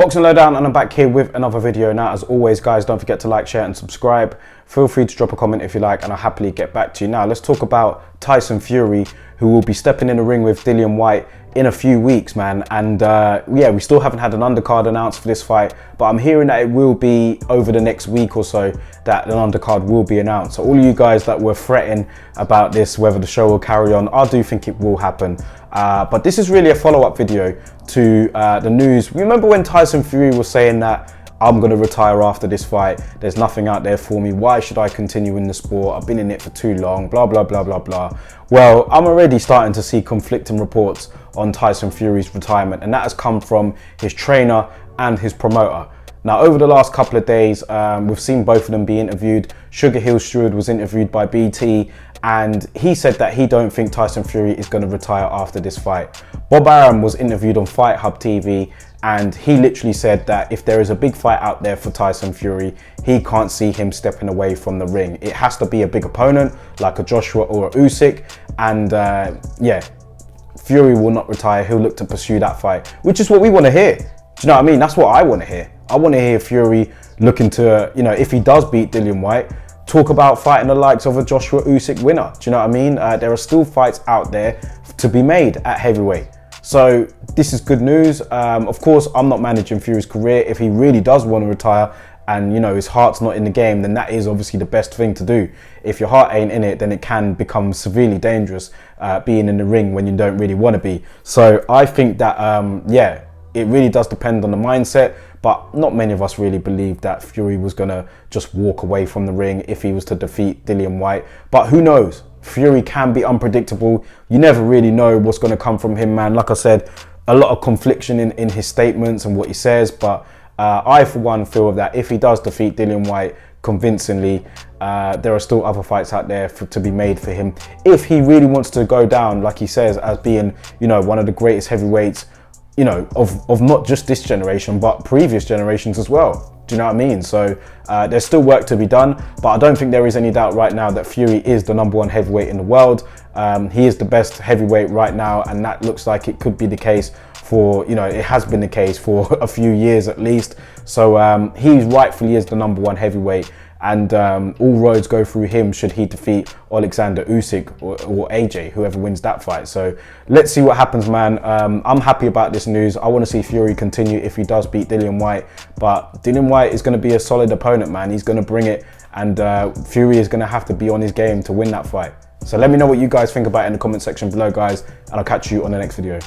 Boxing Lowdown, and I'm back here with another video. Now, as always, guys, don't forget to like, share and subscribe. Feel free to drop a comment if you like, and I'll happily get back to you. Now, let's talk about Tyson Fury, who will be stepping in the ring with Dillian Whyte in a few weeks, man. And yeah, we still haven't had an undercard announced for this fight, but I'm hearing that it will be over the next week or so that an undercard will be announced. So all of you guys that were fretting about this, whether the show will carry on, I do think it will happen. But this is really a follow-up video to the news. Remember when Tyson Fury was saying that I'm going to retire after this fight, there's nothing out there for me, why should I continue in the sport, I've been in it for too long, blah blah blah blah blah. Well, I'm already starting to see conflicting reports on Tyson Fury's retirement, and that has come from his trainer and his promoter. Now, over the last couple of days, we've seen both of them be interviewed. Sugar Hill Stewart was interviewed by BT, and he said that he don't think Tyson Fury is going to retire after this fight. Bob Arum was interviewed on Fight Hub TV, and he literally said that if there is a big fight out there for Tyson Fury, he can't see him stepping away from the ring. It has to be a big opponent, like a Joshua or a Usyk, and yeah, Fury will not retire. He'll look to pursue that fight, which is what we want to hear. Do you know what I mean? That's what I want to hear. I want to hear Fury looking to, you know, if he does beat Dillian Whyte, talk about fighting the likes of a Joshua Usyk winner. Do you know what I mean? There are still fights out there to be made at heavyweight. So this is good news. Of course, I'm not managing Fury's career. If he really does want to retire and, you know, his heart's not in the game, then that is obviously the best thing to do. If your heart ain't in it, then it can become severely dangerous being in the ring when you don't really want to be. So I think that, yeah, it really does depend on the mindset, but not many of us really believed that Fury was going to just walk away from the ring if he was to defeat Dillian Whyte. But who knows? Fury can be unpredictable. You never really know what's going to come from him, man. Like I said, a lot of confliction in his statements and what he says, but I, for one, feel that if he does defeat Dillian Whyte convincingly, there are still other fights out there to be made for him. If he really wants to go down, like he says, as being, you know, one of the greatest heavyweights, you know, of not just this generation, but previous generations as well. Do you know what I mean? So there's still work to be done, but I don't think there is any doubt right now that Fury is the #1 heavyweight in the world. He is the best heavyweight right now, and that looks like it could be the case for, you know, it has been the case for a few years at least. So he rightfully is the #1 heavyweight, and all roads go through him should he defeat Alexander Usyk or AJ, whoever wins that fight. So let's see what happens, man. I'm happy about this news. I want to see Fury continue if he does beat Dillian Whyte, but Dillian Whyte is going to be a solid opponent, man. He's going to bring it, and Fury is going to have to be on his game to win that fight. So let me know what you guys think about it in the comment section below, guys, and I'll catch you on the next video.